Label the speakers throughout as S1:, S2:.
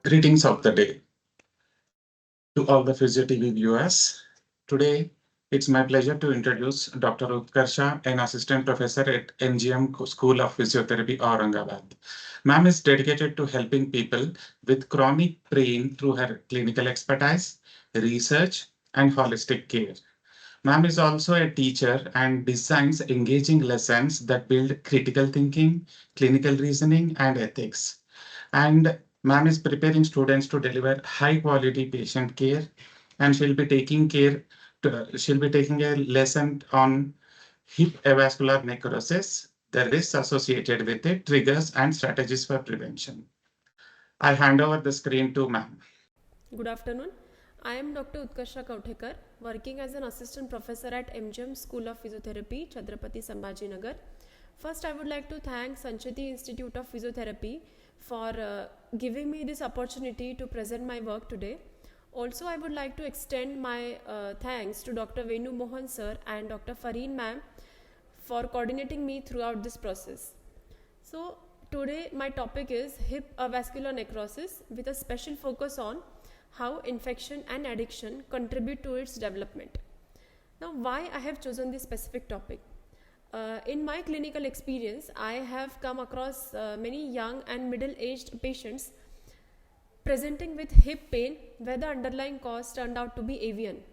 S1: Greetings of the day to all the Physio TV viewers. Today, it's my pleasure to introduce Dr. Utkarsha, an assistant professor at MGM School of Physiotherapy, Aurangabad. Ma'am is dedicated to helping people with chronic pain through her clinical expertise, research, and holistic care. Ma'am is also a teacher and designs engaging lessons that build critical thinking, clinical reasoning, and ethics. And ma'am is preparing students to deliver high quality patient care, and she'll be taking a lesson on hip avascular necrosis, the risks associated with it, triggers, and strategies for prevention. I hand over the screen to ma'am.
S2: Good afternoon. I am Dr. Utkarsha Kauthekar, working as an assistant professor at MGM School of Physiotherapy, Chhatrapati Sambhajinagar. First, I would like to thank Sancheti Institute of Physiotherapy for giving me this opportunity to present my work today. Also, I would like to extend my thanks to Dr. Venu Mohan sir and Dr. Fareen ma'am for coordinating me throughout this process. So, today my topic is hip avascular necrosis with a special focus on how infection and addiction contribute to its development. Now, why I have chosen this specific topic? In my clinical experience, I have come across many young and middle aged patients presenting with hip pain where the underlying cause turned out to be avian.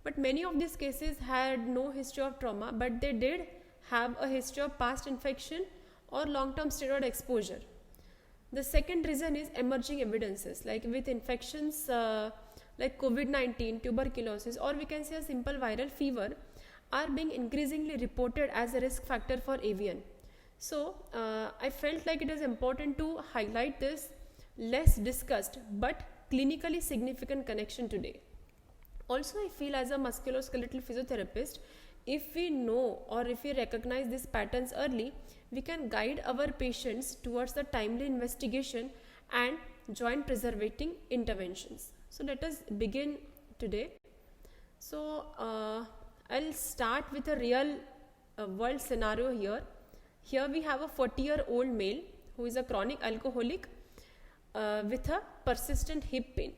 S2: But many of these cases had no history of trauma, but they did have a history of past infection or long term steroid exposure. The second reason is emerging evidences like with infections like COVID-19, tuberculosis, or we can say a simple viral fever are being increasingly reported as a risk factor for avian. So, I felt like it is important to highlight this less discussed but clinically significant connection today. Also, I feel as a musculoskeletal physiotherapist, if we know or if we recognize these patterns early, we can guide our patients towards the timely investigation and joint preservating interventions. So, let us begin today. So, I'll start with a real world scenario here. Here we have a 40-year-old male who is a chronic alcoholic with a persistent hip pain.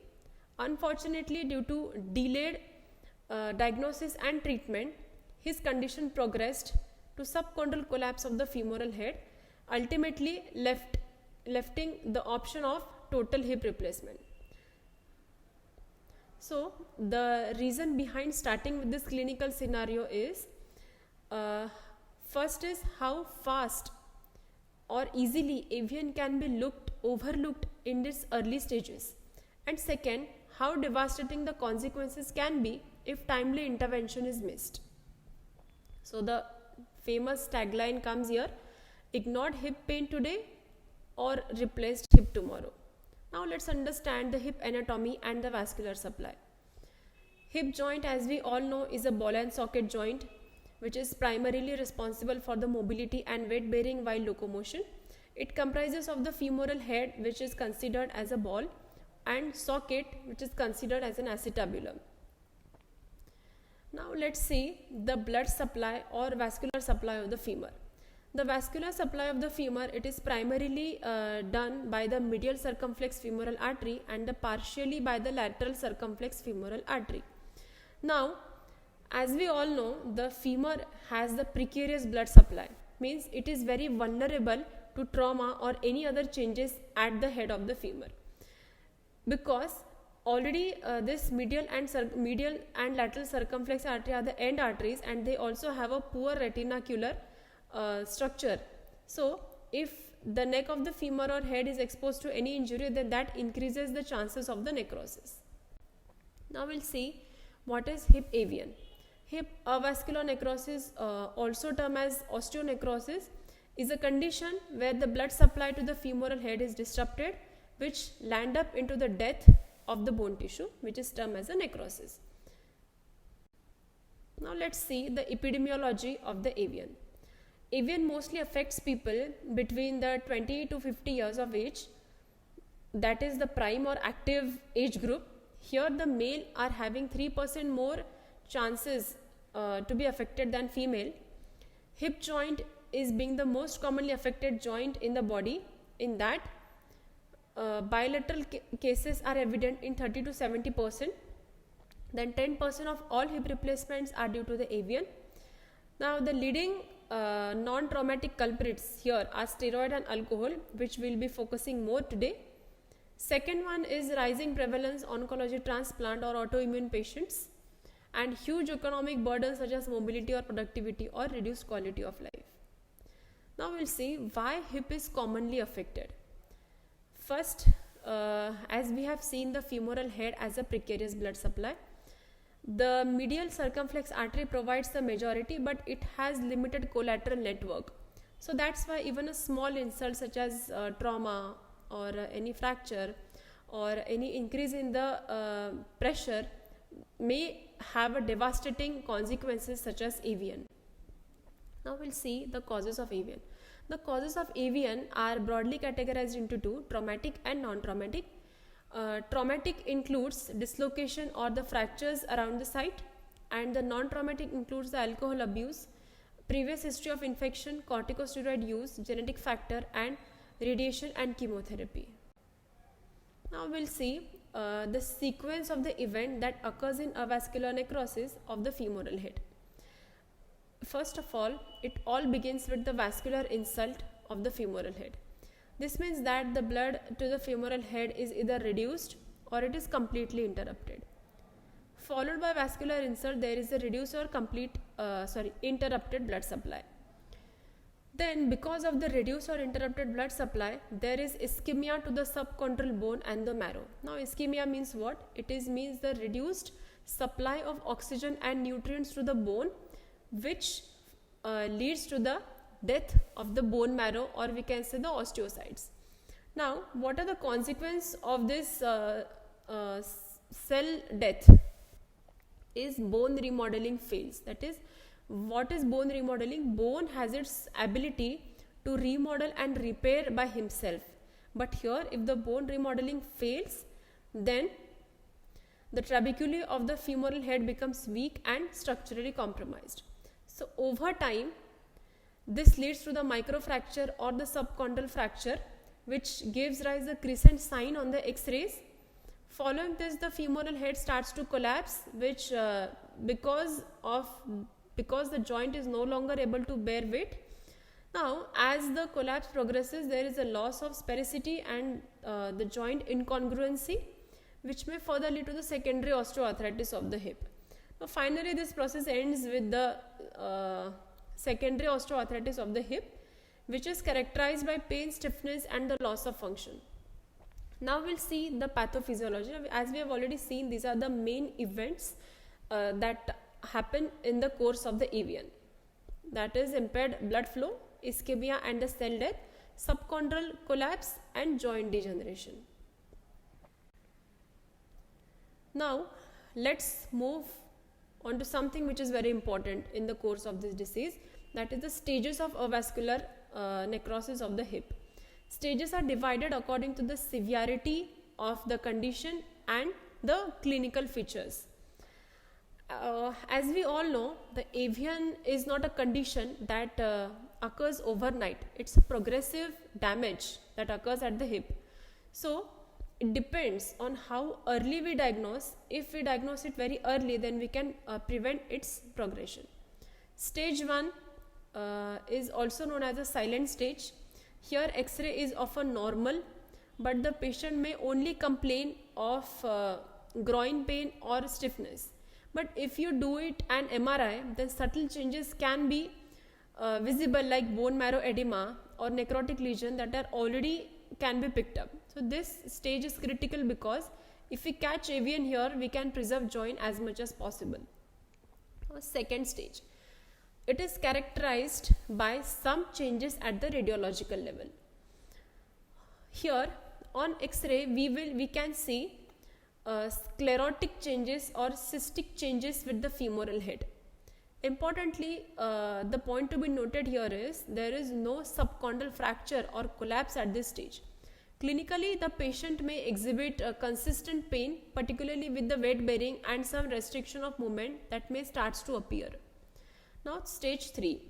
S2: Unfortunately, due to delayed diagnosis and treatment, his condition progressed to subchondral collapse of the femoral head, ultimately lefting the option of total hip replacement. So, the reason behind starting with this clinical scenario is first is how fast or easily avian can be overlooked in its early stages, and second, how devastating the consequences can be if timely intervention is missed. So, the famous tagline comes here: ignored hip pain today or replaced hip tomorrow. Now, let's understand the hip anatomy and the vascular supply. Hip joint, as we all know, is a ball and socket joint which is primarily responsible for the mobility and weight bearing while locomotion. It comprises of the femoral head, which is considered as a ball, and socket, which is considered as an acetabulum. Now let's see the blood supply or vascular supply of the femur. The vascular supply of the femur, it is primarily done by the medial circumflex femoral artery and partially by the lateral circumflex femoral artery. Now, as we all know, the femur has the precarious blood supply, means it is very vulnerable to trauma or any other changes at the head of the femur, because already this medial and lateral circumflex artery are the end arteries, and they also have a poor retinacular structure. So, if the neck of the femur or head is exposed to any injury, then that increases the chances of the necrosis. Now, we'll see what is hip avian. Hip avascular necrosis, also termed as osteonecrosis, is a condition where the blood supply to the femoral head is disrupted, which land up into the death of the bone tissue, which is termed as a necrosis. Now let's see the epidemiology of the avian. Avian mostly affects people between the 20 to 50 years of age, that is the prime or active age group. Here the male are having 3% more chances to be affected than female. Hip joint is being the most commonly affected joint in the body, in that bilateral cases are evident in 30 to 70%. Then 10% of all hip replacements are due to the avian. Now the leading non-traumatic culprits here are steroid and alcohol, which we'll be focusing more today. Second one is rising prevalence oncology transplant or autoimmune patients, and huge economic burdens such as mobility or productivity or reduced quality of life. Now we'll see why hip is commonly affected. First, as we have seen the femoral head as a precarious blood supply, the medial circumflex artery provides the majority, but it has limited collateral network. So that's why even a small insult such as trauma or any fracture or any increase in the pressure may have a devastating consequences such as avian. Now we'll see the causes of avian. The causes of avian are broadly categorized into two: traumatic and non-traumatic. Traumatic includes dislocation or the fractures around the site, and the non-traumatic includes the alcohol abuse, previous history of infection, corticosteroid use, genetic factor, and radiation and chemotherapy. Now we'll see the sequence of the event that occurs in avascular necrosis of the femoral head. First of all, it all begins with the vascular insult of the femoral head. This means that the blood to the femoral head is either reduced or it is completely interrupted. Followed by vascular insult, there is a reduced or interrupted blood supply. Then, because of the reduced or interrupted blood supply, there is ischemia to the subchondral bone and the marrow. Now, ischemia means what? It means the reduced supply of oxygen and nutrients to the bone, which leads to the death of the bone marrow, or we can say the osteocytes. Now, what are the consequences of this cell death? Is bone remodeling fails. That is, what is bone remodeling? Bone has its ability to remodel and repair by himself. But here, if the bone remodeling fails, then the trabeculae of the femoral head becomes weak and structurally compromised. So, over time, this leads to the microfracture or the subchondral fracture, which gives rise to the crescent sign on the X-rays. Following this, the femoral head starts to collapse, which because the joint is no longer able to bear weight. Now, as the collapse progresses, there is a loss of sphericity and the joint incongruency, which may further lead to the secondary osteoarthritis of the hip. Now, finally, this process ends with the secondary osteoarthritis of the hip, which is characterized by pain, stiffness, and the loss of function. Now we'll see the pathophysiology. As we have already seen, these are the main events that happen in the course of the avian. That is impaired blood flow, ischemia and the cell death, subchondral collapse, and joint degeneration. Now let's move on to something which is very important in the course of this disease, that is the stages of avascular necrosis of the hip. Stages are divided according to the severity of the condition and the clinical features. As we all know, the avian is not a condition that occurs overnight. It's a progressive damage that occurs at the hip. So it depends on how early we diagnose. If we diagnose it very early, then we can prevent its progression. Stage 1 is also known as a silent stage. Here X-ray is often normal, but the patient may only complain of groin pain or stiffness. But if you do it an MRI, then subtle changes can be visible, like bone marrow edema or necrotic lesion that are already can be picked up. So this stage is critical because if we catch avian here, we can preserve joint as much as possible. Second stage. It is characterized by some changes at the radiological level. Here on X-ray, we can see sclerotic changes or cystic changes with the femoral head. Importantly, the point to be noted here is there is no subchondral fracture or collapse at this stage. Clinically, the patient may exhibit consistent pain, particularly with the weight bearing and some restriction of movement that may start to appear. Now, stage 3.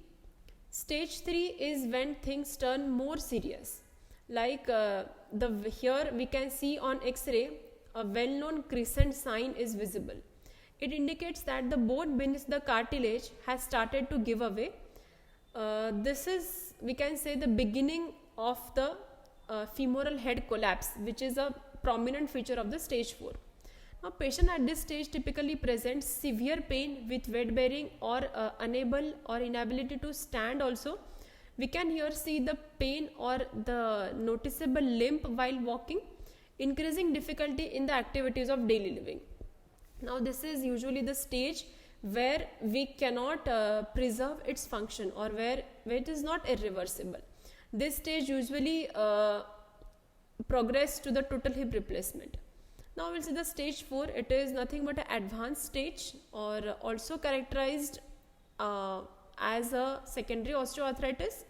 S2: Stage 3 is when things turn more serious. Like here we can see on X-ray a well-known crescent sign is visible. It indicates that the bone beneath the cartilage has started to give away. This is, we can say, the beginning of the femoral head collapse, which is a prominent feature of the stage 4. Now, patient at this stage typically presents severe pain with weight bearing or unable or inability to stand also. We can here see the pain or the noticeable limp while walking, increasing difficulty in the activities of daily living. Now, this is usually the stage where we cannot preserve its function, or where it is not irreversible. This stage usually progress to the total hip replacement. Now we'll see the stage 4. It is nothing but an advanced stage, or also characterized as a secondary osteoarthritis,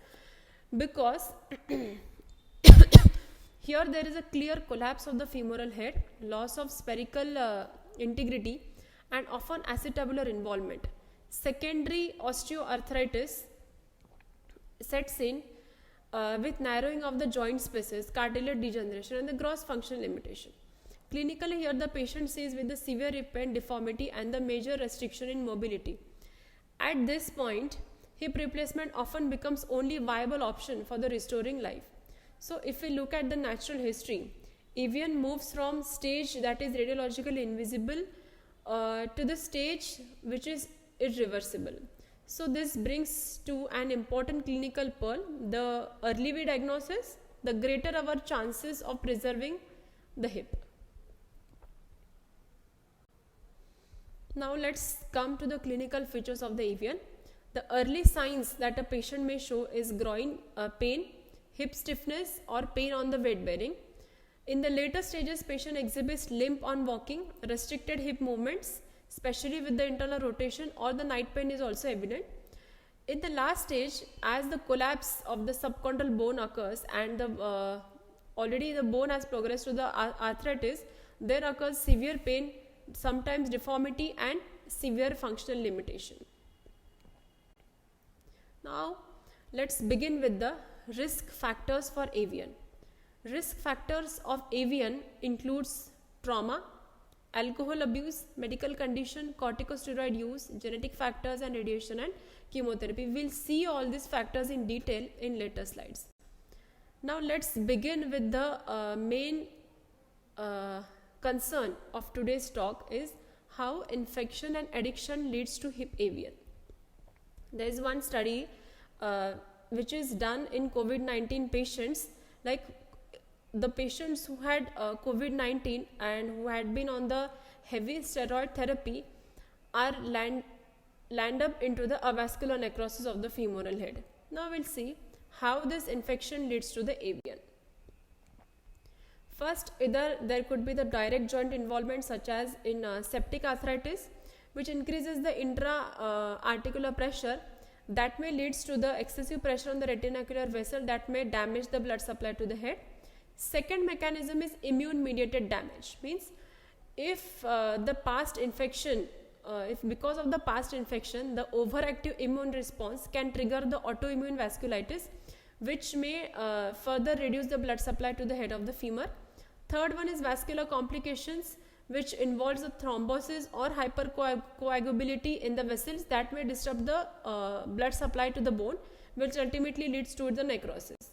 S2: because here there is a clear collapse of the femoral head, loss of spherical integrity, and often acetabular involvement. Secondary osteoarthritis sets in with narrowing of the joint spaces, cartilage degeneration, and the gross functional limitation. Clinically, here the patient sees with the severe hip pain, deformity, and the major restriction in mobility. At this point, hip replacement often becomes only viable option for the restoring life. So if we look at the natural history, Evian moves from stage that is radiologically invisible to the stage which is irreversible. So this brings to an important clinical pearl: the early we diagnosis, the greater our chances of preserving the hip. Now let's come to the clinical features of the Evian. The early signs that a patient may show is groin pain, hip stiffness, or pain on the weight bearing. In the later stages, patient exhibits limp on walking, restricted hip movements, especially with the internal rotation, or the night pain is also evident. In the last stage, as the collapse of the subchondral bone occurs and the already the bone has progressed to the arthritis, there occurs severe pain, sometimes deformity, and severe functional limitation. Now let's begin with the risk factors for Evian. Risk factors of Evian includes trauma, alcohol abuse, medical condition, corticosteroid use, genetic factors, and radiation and chemotherapy. We'll see all these factors in detail in later slides. Now let's begin with the main concern of today's talk is how infection and addiction leads to hip Evian. There is one study which is done in COVID-19 patients, like the patients who had COVID-19 and who had been on the heavy steroid therapy are land up into the avascular necrosis of the femoral head. Now we'll see how this infection leads to the Evian. First, either there could be the direct joint involvement, such as in septic arthritis, which increases the intra-articular pressure, that may leads to the excessive pressure on the retinacular vessel that may damage the blood supply to the head. Second mechanism is immune mediated damage, means if the past infection, if because of the past infection the overactive immune response can trigger the autoimmune vasculitis, which may further reduce the blood supply to the head of the femur. Third one is vascular complications, which involves the thrombosis or hypercoagulability in the vessels that may disrupt the blood supply to the bone, which ultimately leads to the necrosis.